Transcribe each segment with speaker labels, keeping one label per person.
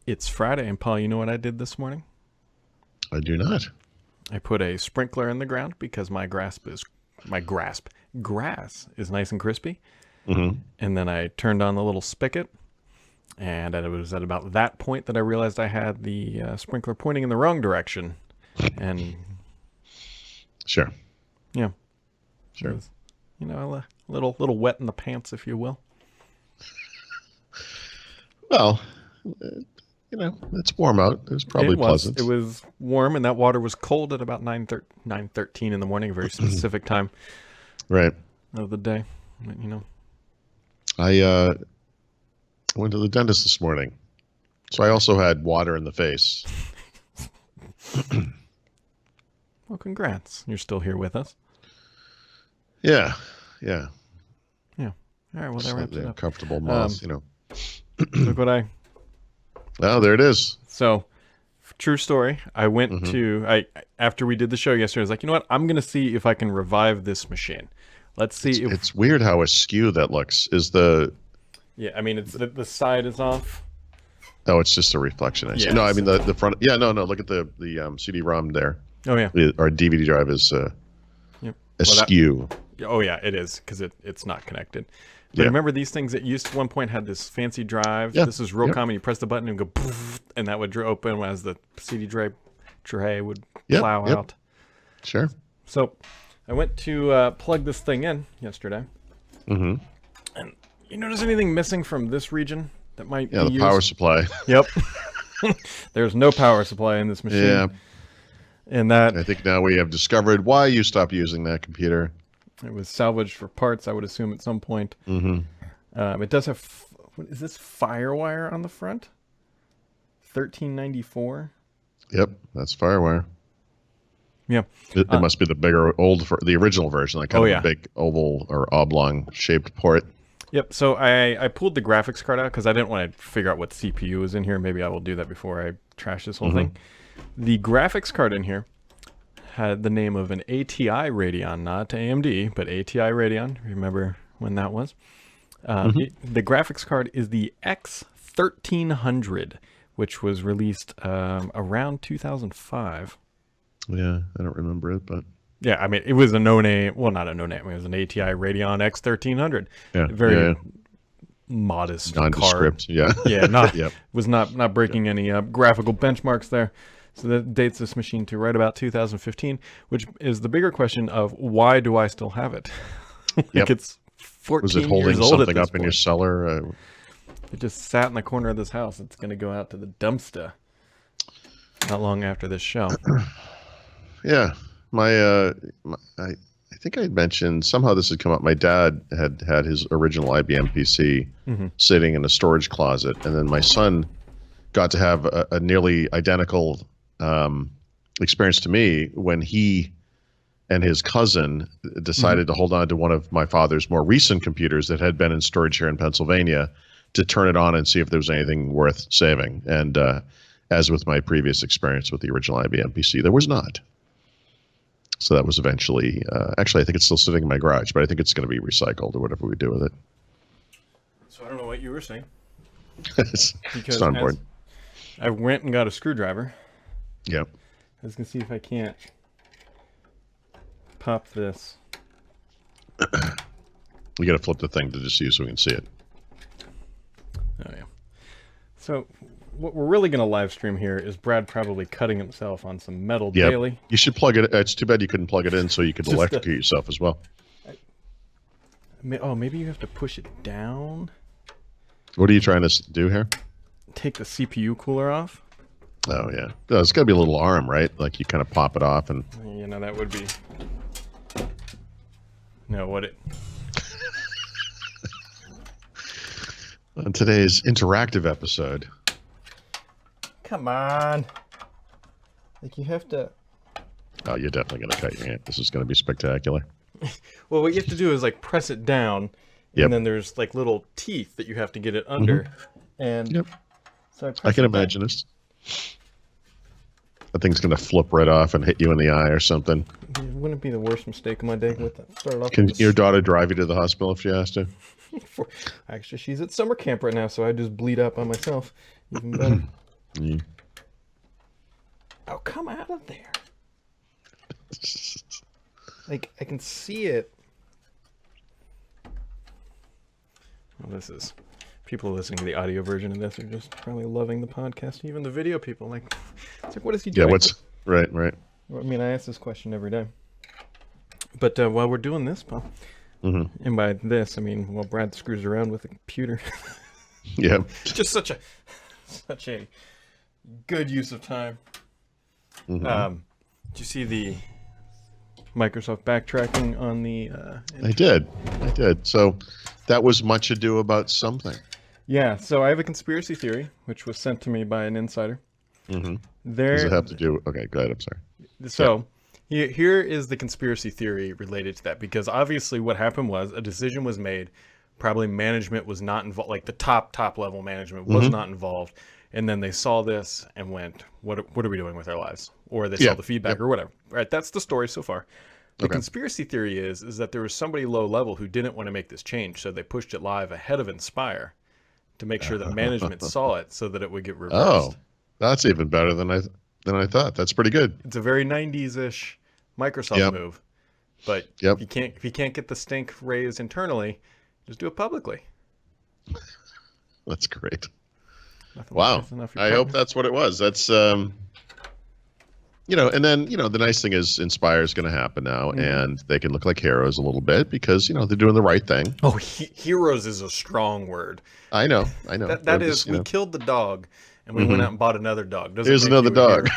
Speaker 1: It's Friday, and Paul, you know what I did this morning?
Speaker 2: I do not.
Speaker 1: I put a sprinkler in the ground because my grass is nice and crispy.
Speaker 2: Hmm.
Speaker 1: And then I turned on the little spigot, and it was at about that point that I realized I had the sprinkler pointing in the wrong direction. And
Speaker 2: Sure.
Speaker 1: yeah, it
Speaker 2: Sure.
Speaker 1: was, a little wet in the pants, if you will.
Speaker 2: Well, uh, it's warm out. It was
Speaker 1: It
Speaker 2: probably
Speaker 1: was. It
Speaker 2: pleasant.
Speaker 1: was warm, and that water was cold at about 9:13 in the morning, a very specific time
Speaker 2: Right.
Speaker 1: of the day. You know,
Speaker 2: I went to the dentist this morning, so I also had water in the face.
Speaker 1: well, congrats. You're still here with us.
Speaker 2: Yeah. Yeah.
Speaker 1: Yeah. All right. Well, that wraps
Speaker 2: Slightly
Speaker 1: it up.
Speaker 2: uncomfortable
Speaker 1: Um,
Speaker 2: mouth.
Speaker 1: look what I.
Speaker 2: Oh, there it is.
Speaker 1: So, true story. I went
Speaker 2: Hmm.
Speaker 1: to I after we did the show yesterday. I was like, you know what? I'm gonna see if I can revive this machine. Let's
Speaker 2: It's
Speaker 1: see if.
Speaker 2: it's weird how askew that looks. Is the
Speaker 1: Yeah. I mean, it's the side is off.
Speaker 2: Oh, it's just a reflection. I see.
Speaker 1: Yeah.
Speaker 2: No, I mean
Speaker 1: So,
Speaker 2: the front. Yeah, no, no. Look at the CD-ROM there.
Speaker 1: oh yeah.
Speaker 2: Our DVD drive is
Speaker 1: Yep. Well, that.
Speaker 2: askew.
Speaker 1: Oh yeah, it is because it's not connected. But
Speaker 2: Yeah.
Speaker 1: remember these things that used to one point had this fancy drive.
Speaker 2: Yeah.
Speaker 1: This is real
Speaker 2: Yep.
Speaker 1: common. You press the button and go, poof, and that would open as the CD tray would
Speaker 2: Yep.
Speaker 1: plow
Speaker 2: Yep.
Speaker 1: out.
Speaker 2: Sure.
Speaker 1: So I went to plug this thing in yesterday,
Speaker 2: Hmm.
Speaker 1: and you notice anything missing from this region that might
Speaker 2: Yeah,
Speaker 1: be
Speaker 2: the power
Speaker 1: used?
Speaker 2: supply.
Speaker 1: Yep. There's no power supply in this machine,
Speaker 2: Yeah.
Speaker 1: and that
Speaker 2: I think now we have discovered why you stopped using that computer.
Speaker 1: it was salvaged for parts. I would assume at some point.
Speaker 2: Hmm.
Speaker 1: It does have. What is this Firewire on the front? 1394.
Speaker 2: Yep, that's FireWire.
Speaker 1: Yeah.
Speaker 2: It must be the bigger the original version, like kind
Speaker 1: Oh
Speaker 2: of
Speaker 1: yeah.
Speaker 2: a big oval or oblong shaped port.
Speaker 1: Yep. So I pulled the graphics card out because I didn't want to figure out what CPU was in here. Maybe I will do that before I trash this whole thing. The graphics card in here had the name of an ATI Radeon, not AMD, but ATI Radeon. Remember when that was? The graphics card is the X1300, which was released around 2005.
Speaker 2: Yeah, I don't remember it, but
Speaker 1: Yeah, I mean, it was a no-name. Well, not a no-name. It was an ATI Radeon X1300.
Speaker 2: yeah,
Speaker 1: Very
Speaker 2: yeah,
Speaker 1: modest card.
Speaker 2: nondescript. Yeah,
Speaker 1: Yeah, not
Speaker 2: yep,
Speaker 1: was not breaking any graphical benchmarks there. So that dates this machine to right about 2015, which is the bigger question of why do I still have it? like
Speaker 2: yep.
Speaker 1: it's
Speaker 2: Was it
Speaker 1: 14
Speaker 2: holding
Speaker 1: years old at
Speaker 2: something
Speaker 1: this
Speaker 2: up in your
Speaker 1: point.
Speaker 2: cellar?
Speaker 1: It just sat in the corner of this house. It's going to go out to the dumpster not long after this show.
Speaker 2: Yeah, I think I had mentioned somehow this had come up. My dad had his original IBM PC
Speaker 1: Hmm.
Speaker 2: sitting in a storage closet, and then my son got to have a nearly identical experience to me when he and his cousin decided to hold on to one of my father's more recent computers that had been in storage here in Pennsylvania to turn it on and see if there was anything worth saving. And as with my previous experience with the original IBM PC, there was not. So that was eventually, actually, I think it's still sitting in my garage, but I think it's going to be recycled or whatever we do with it.
Speaker 1: So I don't know what you were saying
Speaker 2: it's
Speaker 1: because
Speaker 2: on board.
Speaker 1: I went and got a screwdriver.
Speaker 2: Yeah.
Speaker 1: I was going to see if I can't pop this.
Speaker 2: We got to flip the thing to just see so we can see it.
Speaker 1: Oh yeah. So what we're really going to live stream here is Brad probably cutting himself on some metal
Speaker 2: Yeah.
Speaker 1: daily.
Speaker 2: You should plug it. It's too bad you couldn't plug it in so you could
Speaker 1: Just
Speaker 2: electrocute yourself as well.
Speaker 1: Oh, maybe you have to push it down.
Speaker 2: What are you trying to do here?
Speaker 1: Take the CPU cooler off.
Speaker 2: Oh, yeah. No, it's got to be a little arm, right? Like you kind of pop it off and.
Speaker 1: You know, that would be. No, what it.
Speaker 2: On today's interactive episode.
Speaker 1: Come on. Like you have to.
Speaker 2: Oh, you're definitely going to cut your hand. This is going to be spectacular.
Speaker 1: Well, what you have to do is like press it down,
Speaker 2: Yep.
Speaker 1: and then there's like little teeth that you have to get it under, and
Speaker 2: Yep.
Speaker 1: so
Speaker 2: I can
Speaker 1: press it down.
Speaker 2: imagine this. That thing's going to flip right off and hit you in the eye or something.
Speaker 1: It wouldn't be the worst mistake of my day with it. Started off
Speaker 2: Can
Speaker 1: with
Speaker 2: your daughter drive you to the hospital if she has to?
Speaker 1: actually, she's at summer camp right now, so I just bleed out by myself. Even better.
Speaker 2: Mm.
Speaker 1: Oh, come out of there. Like, I can see it. Well, this is... People listening to the audio version of this are just probably loving the podcast. Even the video people, like, it's like, what is he doing?
Speaker 2: Yeah, right.
Speaker 1: I mean, I ask this question every day. But while we're doing this, Paul, and by this, I mean, while Brad screws around with the computer.
Speaker 2: Yeah.
Speaker 1: Just such a good use of time. Did you see the Microsoft backtracking on the...
Speaker 2: I did. So that was much ado about something.
Speaker 1: Yeah, so I have a conspiracy theory, which was sent to me by an insider.
Speaker 2: Does it have to do... Okay, go ahead. I'm sorry.
Speaker 1: So here is the conspiracy theory related to that, because obviously what happened was a decision was made. Probably management was not involved, like the top level management was not involved. And then they saw this and went, what are we doing with our lives? Or they saw the feedback or whatever. Right? That's the story so far. The conspiracy theory is that there was somebody low level who didn't want to make this change. So they pushed it live ahead of Inspire to make sure that management saw it so that it would get reversed.
Speaker 2: Oh, that's even better than I thought. That's pretty good.
Speaker 1: It's a very 90s-ish Microsoft move. But if you can't get the stink raised internally, just do it publicly.
Speaker 2: That's great.
Speaker 1: Nothing
Speaker 2: Wow. I hope that's what it was. That's and then the nice thing is Inspire is going to happen now, and they can look like heroes a little bit because they're doing the right thing.
Speaker 1: Oh, heroes is a strong word.
Speaker 2: I know.
Speaker 1: That is, we killed the dog, and we went out and bought another dog.
Speaker 2: Here's another dog.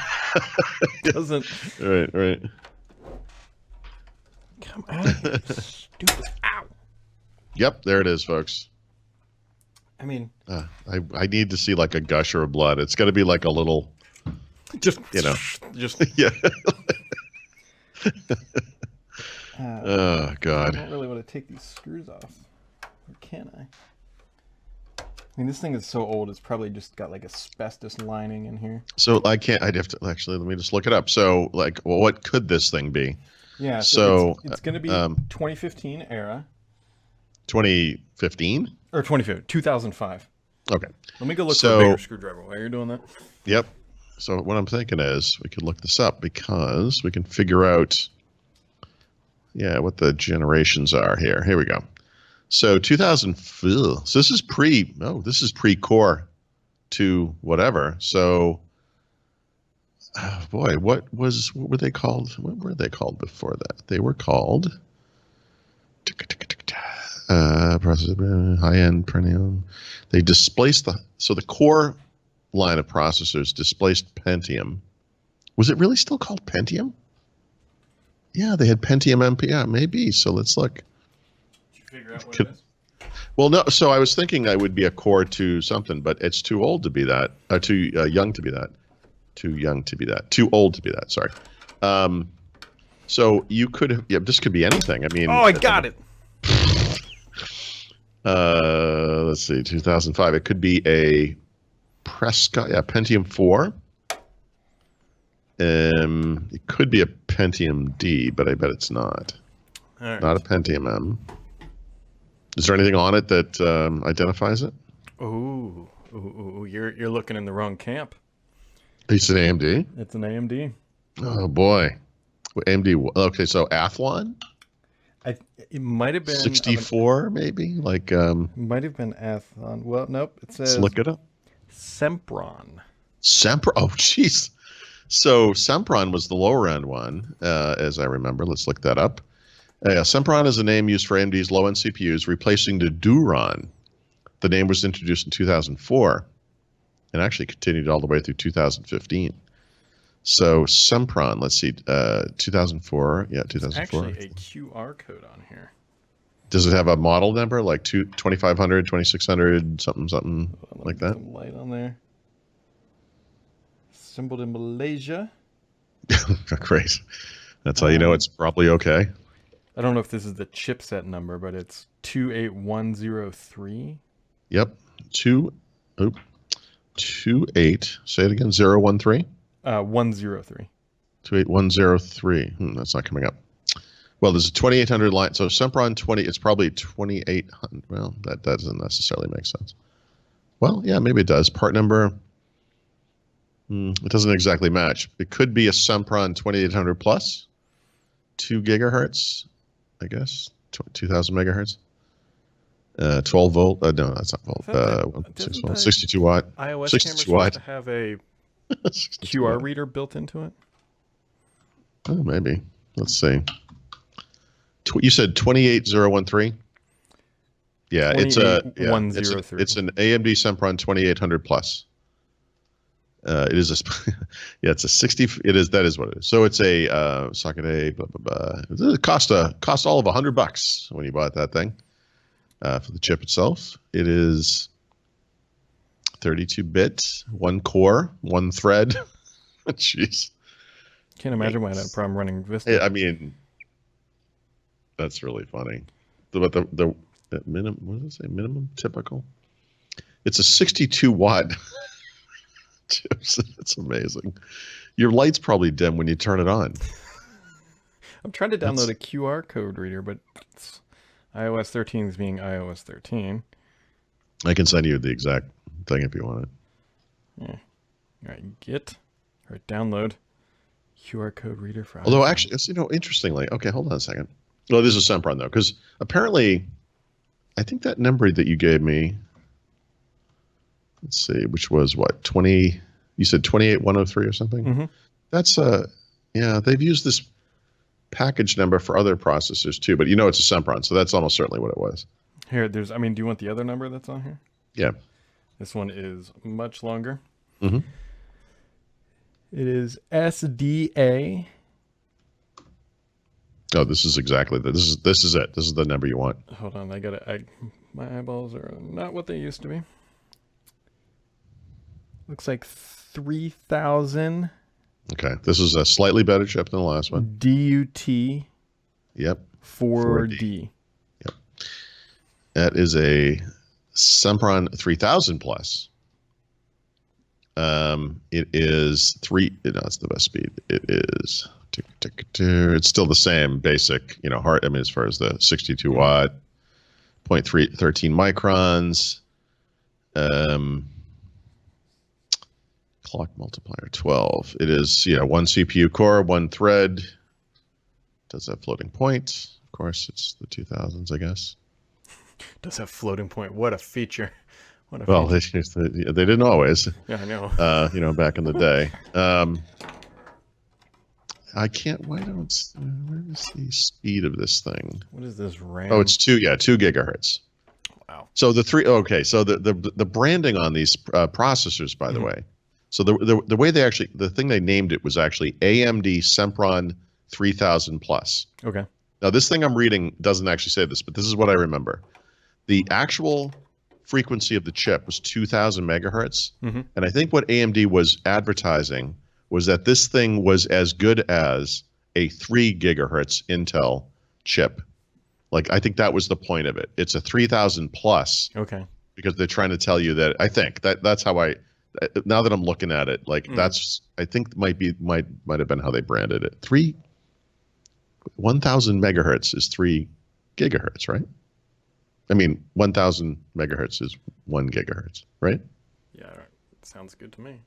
Speaker 1: Doesn't.
Speaker 2: Right.
Speaker 1: Come out of here, stupid. Ow.
Speaker 2: Yep, there it is, folks.
Speaker 1: I mean,
Speaker 2: I need to see like a gusher of blood. It's got to be like a little,
Speaker 1: just
Speaker 2: yeah. Oh God.
Speaker 1: I don't really want to take these screws off, or can I? I mean, this thing is so old; it's probably just got like asbestos lining in here.
Speaker 2: So I'd have to actually let me just look it up. So what could this thing be?
Speaker 1: Yeah.
Speaker 2: So
Speaker 1: it's going to be 2015 era.
Speaker 2: 2015
Speaker 1: or 2005.
Speaker 2: Okay.
Speaker 1: Let me go look for a bigger screwdriver while you're doing that.
Speaker 2: Yep. So what I'm thinking is we could look this up because we can figure out, what the generations are here. Here we go. So 2000. So this is pre-Core 2 whatever. So, boy, what were they called? What were they called before that? They were called. High-end Pentium. They displaced the Core line of processors displaced Pentium. Was it really still called Pentium? Yeah, they had Pentium MP. Maybe. So let's look.
Speaker 1: Did you figure out what it is?
Speaker 2: Well, no. So I was thinking I would be a Core 2 something, but it's too old to be that. Too young to be that. Too young to be that. Too old to be that. Sorry. So you could. Yeah, this could be anything. I mean.
Speaker 1: Oh, I got it.
Speaker 2: Let's see, 2005. It could be a Pentium 4. It could be a Pentium D, but I bet it's not.
Speaker 1: All right.
Speaker 2: Not a Pentium M. Is there anything on it that identifies it?
Speaker 1: Ooh, you're looking in the wrong camp.
Speaker 2: It's an AMD.
Speaker 1: It's an AMD.
Speaker 2: Oh boy, AMD. Okay, so Athlon.
Speaker 1: It might have been
Speaker 2: 64, maybe like.
Speaker 1: Might have been Athlon. Well, nope. It says.
Speaker 2: Let's look it up.
Speaker 1: Sempron.
Speaker 2: Oh, jeez. So Sempron was the lower end one, as I remember. Let's look that up. Sempron is a name used for AMD's low-end CPUs, replacing the Duron. The name was introduced in 2004 and actually continued all the way through 2015. So Sempron, let's see, 2004. Yeah, 2004.
Speaker 1: Actually, a QR code on here.
Speaker 2: Does it have a model number like 2500, 2600, something like that?
Speaker 1: Some light on there. Assembled in Malaysia.
Speaker 2: Great. That's how you know it's probably okay.
Speaker 1: I don't know if this is the chipset number, but it's 28103.
Speaker 2: Yep. 28. Say it again. 013.
Speaker 1: 103.
Speaker 2: 28103. That's not coming up. Well, there's a 2800 line. So Sempron 20. It's probably 2800. Well, that doesn't necessarily make sense. Well, yeah, maybe it does. Part number. It doesn't exactly match. It could be a Sempron 2800 plus, 2 gigahertz, I guess, 2000 megahertz. 12 volt. No, that's not volt. 62 watt.
Speaker 1: iOS
Speaker 2: 62
Speaker 1: camera
Speaker 2: watt.
Speaker 1: supposed to have a
Speaker 2: 62
Speaker 1: QR
Speaker 2: watt.
Speaker 1: reader built into it?
Speaker 2: Oh, maybe. Let's see. You said 28013? Yeah, it's a
Speaker 1: 28103.
Speaker 2: it's an AMD Sempron 2800 plus. It is a yeah, it's a 60. That is what it is. So it's a socket A. Blah blah blah. It cost all of $100 when you bought that thing for the chip itself. It is 32-bit, 1 core, 1 thread. Jeez.
Speaker 1: Can't imagine why I had a problem running Vista.
Speaker 2: Yeah, I mean, that's really funny. But the minimum, what does it say? Minimum typical. It's a 62 watt. It's amazing. Your light's probably dim when you turn it on.
Speaker 1: I'm trying to download a QR code reader, but it's iOS 13 is being iOS 13.
Speaker 2: I can send you the exact thing if you want it.
Speaker 1: Yeah. All right, download QR code reader for
Speaker 2: Although
Speaker 1: iPhone.
Speaker 2: actually, interestingly, okay, hold on a second. Well, this is Sempron though, because apparently, I think that number that you gave me. Let's see, which was what, 20? You said 28103 or something.
Speaker 1: Mm-hmm.
Speaker 2: That's yeah. They've used this package number for other processors too, but it's a Sempron, so that's almost certainly what it was.
Speaker 1: Here, do you want the other number that's on here?
Speaker 2: Yeah.
Speaker 1: This one is much longer.
Speaker 2: Mm-hmm.
Speaker 1: It is SDA.
Speaker 2: Oh, this is exactly this is it. This is the number you want.
Speaker 1: Hold on, my eyeballs are not what they used to be. Looks like 3000.
Speaker 2: Okay, this is a slightly better chip than the last one.
Speaker 1: DUT.
Speaker 2: Yep.
Speaker 1: 4D.
Speaker 2: Yep. That is a Sempron 3000 plus. It is it's the best speed. It is. It's still the same basic, as far as the 62 watt, 0.13 microns. Clock multiplier 12. It is 1 CPU core, 1 thread. Does have floating point. Of course, it's the 2000s, I guess.
Speaker 1: Does have floating point. What a feature.
Speaker 2: Well, they didn't always.
Speaker 1: Yeah, I know.
Speaker 2: Back in the day. I can't. Where is the speed of this thing?
Speaker 1: What is this RAM?
Speaker 2: Oh, it's 2 gigahertz.
Speaker 1: Wow.
Speaker 2: So the branding on these processors, by the way. So the way the thing they named it was actually AMD Sempron 3000 plus.
Speaker 1: Okay.
Speaker 2: Now this thing I'm reading doesn't actually say this, but this is what I remember. The actual frequency of the chip was 2000 megahertz.
Speaker 1: Mm-hmm.
Speaker 2: And I think what AMD was advertising was that this thing was as good as a 3 gigahertz Intel chip. Like, I think that was the point of it. It's a 3000 plus.
Speaker 1: Okay.
Speaker 2: Because they're trying to tell you that. I think that's how now that I'm looking at it, like that's, I think might have been how they branded it. 1000 megahertz is 3 gigahertz, right? I mean, 1000 megahertz is 1 gigahertz, right?
Speaker 1: Yeah, sounds good to me.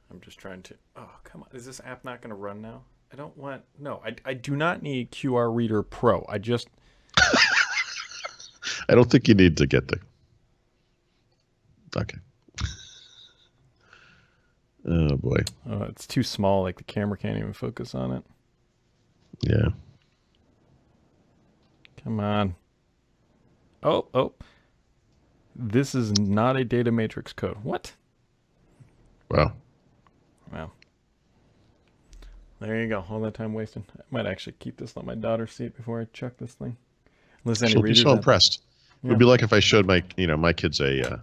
Speaker 1: I'm just trying to. Oh, come on! Is this app not going to run now? I don't want. No, I do not need QR Reader Pro. I just.
Speaker 2: I don't think you need to get the. Okay. Oh boy.
Speaker 1: Oh, it's too small. Like the camera can't even focus on it.
Speaker 2: Yeah.
Speaker 1: Come on. Oh. This is not a data matrix code. What?
Speaker 2: Wow.
Speaker 1: Wow. There you go. All that time wasted. I might actually keep this, let my daughter see it before I chuck this thing. Unless any
Speaker 2: She'll be
Speaker 1: readers
Speaker 2: so
Speaker 1: out
Speaker 2: impressed.
Speaker 1: Yeah.
Speaker 2: It would be like if I showed my kids a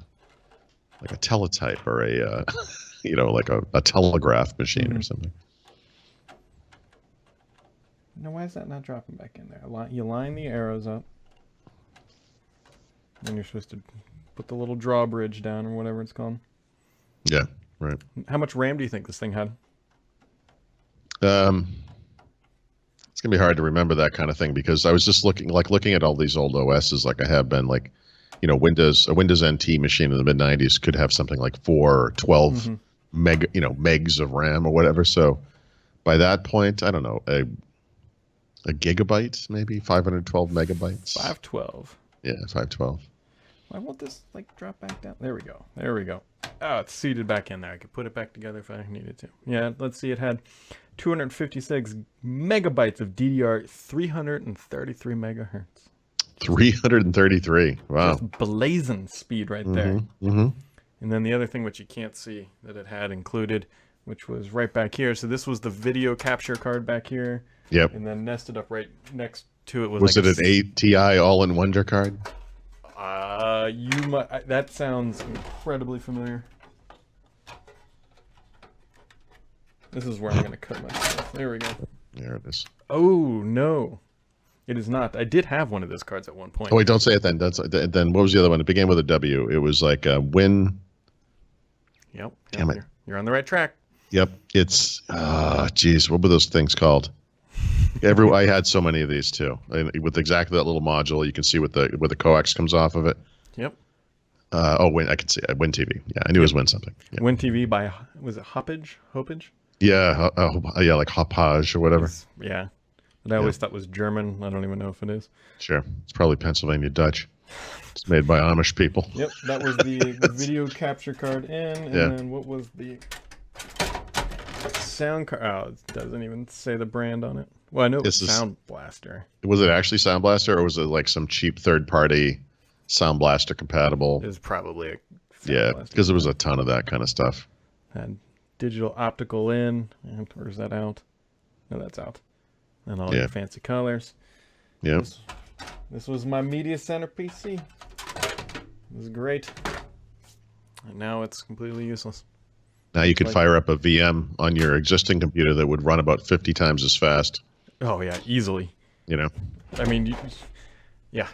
Speaker 2: like a teletype or a like a telegraph machine or something.
Speaker 1: Now, why is that not dropping back in there? You line the arrows up. Then you're supposed to put the little drawbridge down or whatever it's called.
Speaker 2: Yeah, right.
Speaker 1: How much RAM do you think this thing had?
Speaker 2: It's gonna be hard to remember that kind of thing because I was just looking at all these old OSs, like I have been, like, a Windows NT machine in the mid '90s could have something like 4 or 12 megs of RAM or whatever. So by that point, I don't know, a gigabyte, maybe 512 megabytes.
Speaker 1: 512.
Speaker 2: Yeah, 512.
Speaker 1: Why won't this like drop back down? There we go. There we go. Oh, it's seated back in there. I could put it back together if I needed to. Yeah, let's see. It had 256 megabytes of DDR, 333 megahertz.
Speaker 2: 333. Wow.
Speaker 1: Just blazing speed right there.
Speaker 2: Mm-hmm.
Speaker 1: And then the other thing which you can't see that it had included, which was right back here. So this was the video capture card back here.
Speaker 2: Yep.
Speaker 1: And then nested up right next to it
Speaker 2: was
Speaker 1: like
Speaker 2: it an 8 Ti all-in-wonder card?
Speaker 1: You might. That sounds incredibly familiar. This is where I'm gonna cut myself. There we go.
Speaker 2: There it is.
Speaker 1: Oh no, it is not. I did have one of those cards at one point.
Speaker 2: Oh wait, don't say it then. Then what was the other one? It began with a W. It was like a Win.
Speaker 1: Yep.
Speaker 2: Damn it.
Speaker 1: You're on the right track.
Speaker 2: Yep. It's geez, what were those things called? I had so many of these too, and with exactly that little module. You can see what the coax comes off of it.
Speaker 1: Yep.
Speaker 2: Win. I can see it. Win TV. Yeah, I knew it was Win something. Yeah.
Speaker 1: Win TV by, was it Hopage?
Speaker 2: Yeah. Yeah, like Hopage or whatever.
Speaker 1: Yeah. But I always thought it was German. I don't even know if it is.
Speaker 2: Sure. It's probably Pennsylvania Dutch. It's made by Amish people.
Speaker 1: Yep. That was the video capture card in, and then what was the sound card? Oh, it doesn't even say the brand on it. Well, I know it's Sound Blaster.
Speaker 2: Was it actually Sound Blaster, or was it like some cheap third-party Sound Blaster compatible?
Speaker 1: It was probably a
Speaker 2: Sound Blaster, because there was a ton of that kind of stuff.
Speaker 1: Had digital optical in, and or is that out? No, that's out. And all your fancy colors.
Speaker 2: Yeah.
Speaker 1: This was my media center PC. It was great. And now it's completely useless.
Speaker 2: Now you could fire up a VM on your existing computer that would run about 50 times as fast.
Speaker 1: Oh yeah, easily. I mean, yeah.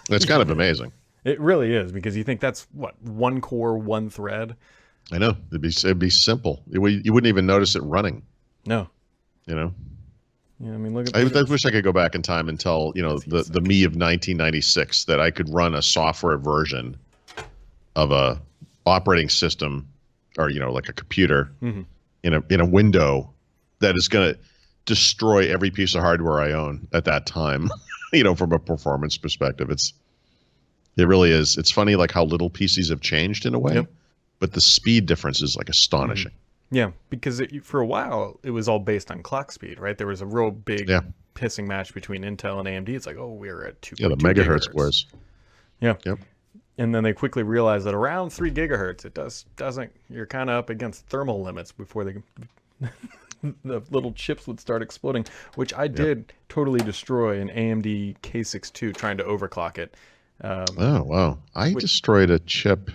Speaker 2: That's kind of amazing.
Speaker 1: It really is, because you think that's what, one core, one thread.
Speaker 2: I know. It'd be simple. You wouldn't even notice it running.
Speaker 1: No.
Speaker 2: Yeah,
Speaker 1: I mean, look at.
Speaker 2: I wish I could go back in time and tell the me of 1996 that I could run a software version of a operating system, or like a computer in a window that is going to destroy every piece of hardware I own at that time. From a performance perspective, it really is. It's funny like how little PCs have changed in a way, but the speed difference is like astonishing.
Speaker 1: Yeah, because for a while it was all based on clock speed, right? There was a real big pissing match between Intel and AMD. It's like, oh, we're at 2.
Speaker 2: Yeah, the megahertz wars.
Speaker 1: Yeah.
Speaker 2: Yep.
Speaker 1: And then they quickly realized that around 3 gigahertz, it doesn't. You're kind of up against thermal limits before the little chips would start exploding, which I did totally destroy an AMD K62 trying to overclock it.
Speaker 2: Oh wow! I destroyed a chip.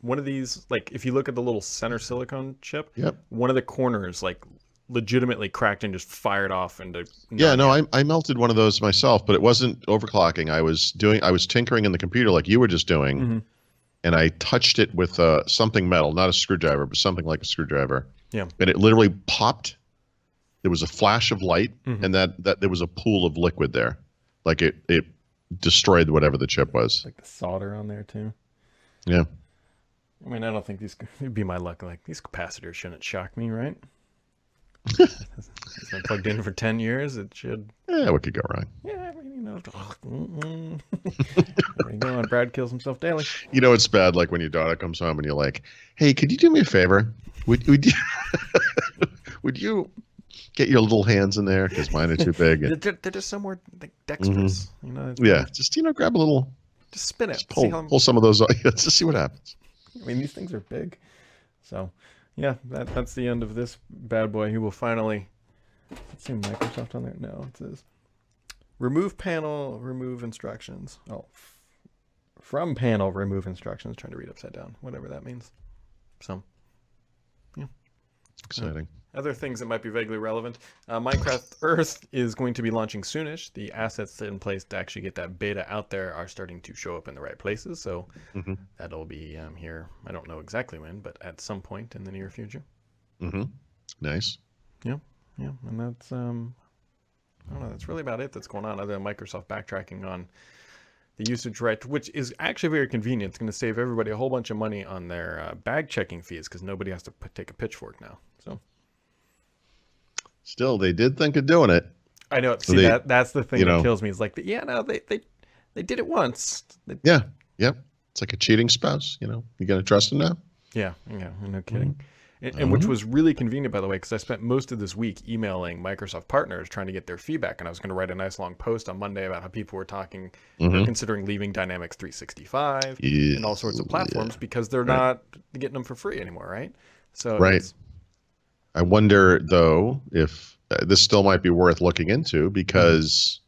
Speaker 1: One of these, like if you look at the little center silicone chip,
Speaker 2: yep,
Speaker 1: one of the corners like legitimately cracked and just fired off into.
Speaker 2: Yeah, no, I melted one of those myself, but it wasn't overclocking. I was tinkering in the computer like you were just doing, and I touched it with something metal, not a screwdriver, but something like a screwdriver.
Speaker 1: Yeah,
Speaker 2: and it literally popped. There was a flash of light, and that there was a pool of liquid there, like it destroyed whatever the chip was.
Speaker 1: Like the solder on there too.
Speaker 2: Yeah.
Speaker 1: I mean, I don't think it'd be my luck. Like, these capacitors shouldn't shock me, right? It's been plugged in for 10 years. It should.
Speaker 2: Yeah, what could go wrong?
Speaker 1: Yeah, I mean, there you go. On Brad kills himself daily.
Speaker 2: It's bad. Like when your daughter comes home and you're like, "Hey, could you do me a favor? Would you, would you get your little hands in there because mine are too big?" And,
Speaker 1: they're just somewhere like dexterous.
Speaker 2: Yeah, just grab a little.
Speaker 1: Just spin it.
Speaker 2: Just pull some of those. Just to see what happens.
Speaker 1: I mean, these things are big. So, yeah, that's the end of this bad boy. He will finally. Let's see Microsoft on there. No, it says remove panel, remove instructions. Oh, from panel, remove instructions. Trying to read upside down, whatever that means. So, yeah,
Speaker 2: exciting.
Speaker 1: Other things that might be vaguely relevant. Minecraft Earth is going to be launching soonish. The assets in place to actually get that beta out there are starting to show up in the right places. So that'll be here. I don't know exactly when, but at some point in the near future.
Speaker 2: Nice.
Speaker 1: Yeah. And that's I don't know. That's really about it that's going on, other than Microsoft backtracking on the usage right, which is actually very convenient. It's going to save everybody a whole bunch of money on their bag checking fees because nobody has to take a pitchfork now. So
Speaker 2: Still, they did think of doing it.
Speaker 1: I know.
Speaker 2: So
Speaker 1: See, that's the thing that
Speaker 2: know,
Speaker 1: kills me. Is like, yeah, no, they did it once.
Speaker 2: yeah, yep. It's like a cheating spouse. You got to trust him now.
Speaker 1: Yeah, no kidding. And which was really convenient, by the way, because I spent most of this week emailing Microsoft partners trying to get their feedback, and I was going to write a nice long post on Monday about how people were talking, considering leaving Dynamics 365 and all sorts of platforms because they're not getting them for free anymore, right? So
Speaker 2: I wonder though if this still might be worth looking into because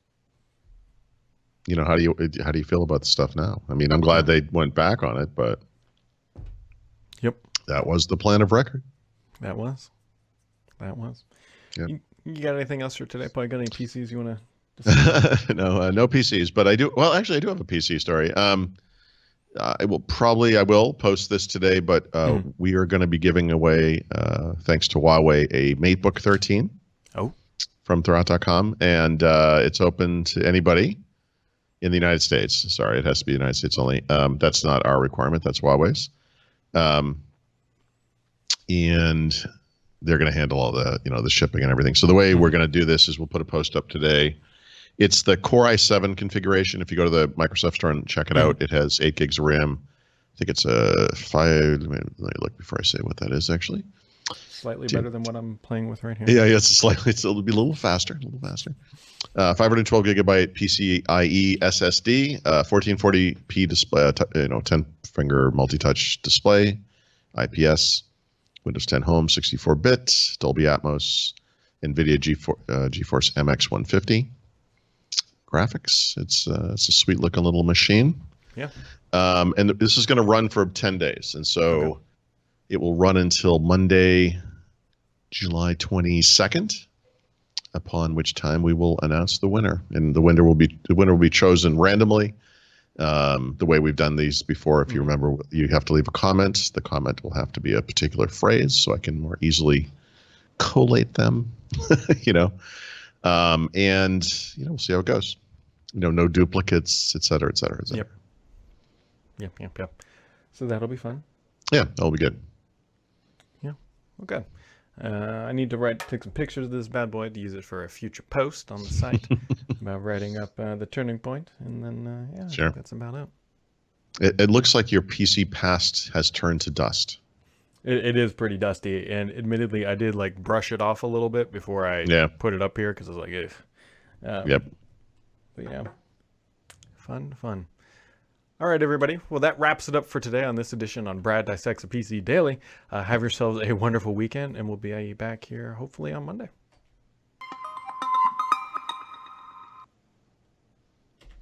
Speaker 2: how do you feel about the stuff now? I mean, I'm glad they went back on it, but that was the plan of record.
Speaker 1: That was.
Speaker 2: Yep.
Speaker 1: You got anything else for today, Paul? You got any PCs you want to?
Speaker 2: No PCs, but I do. Well, actually, I do have a PC story. I will post this today, but we are going to be giving away, thanks to Huawei, a MateBook 13.
Speaker 1: Oh.
Speaker 2: From Thurrott.com, and it's open to anybody in the United States. Sorry, it has to be United States only. That's not our requirement. That's Huawei's. And they're going to handle all the the shipping and everything. So the way we're going to do this is we'll put a post up today. It's the Core i7 configuration. If you go to the Microsoft store and check it out, it has 8 gigs of RAM. I think it's a 5. Let me look before I say what that is actually.
Speaker 1: Slightly better than what I'm playing with right here.
Speaker 2: Yeah, it'll be a little faster. 512 gigabyte PCIe SSD, 1440p display, 10 finger multi-touch display, IPS, Windows 10 Home, 64-bit, Dolby Atmos, NVIDIA GeForce MX 150 graphics. It's a sweet looking little machine.
Speaker 1: Yeah.
Speaker 2: And this is going to run for 10 days, and so it will run until Monday, July 22nd, upon which time we will announce the winner, and the winner will be chosen randomly. The way we've done these before, if you remember, you have to leave a comment. The comment will have to be a particular phrase, so I can more easily collate them. And we'll see how it goes. No duplicates, et cetera, et cetera, et cetera.
Speaker 1: Yep. So that'll be fun.
Speaker 2: Yeah, that'll be good.
Speaker 1: Yeah. Okay. I need to take some pictures of this bad boy to use it for a future post on the site about writing up the turning point, and then I think that's about it.
Speaker 2: It looks like your PC past has turned to dust.
Speaker 1: It is pretty dusty, and admittedly, I did brush it off a little bit before I put it up here because I was like, ugh.
Speaker 2: Yep.
Speaker 1: But yeah, fun. All right, everybody. Well, that wraps it up for today on this edition on Brad Dissects a PC Daily. Have yourselves a wonderful weekend, and we'll be back here hopefully on Monday.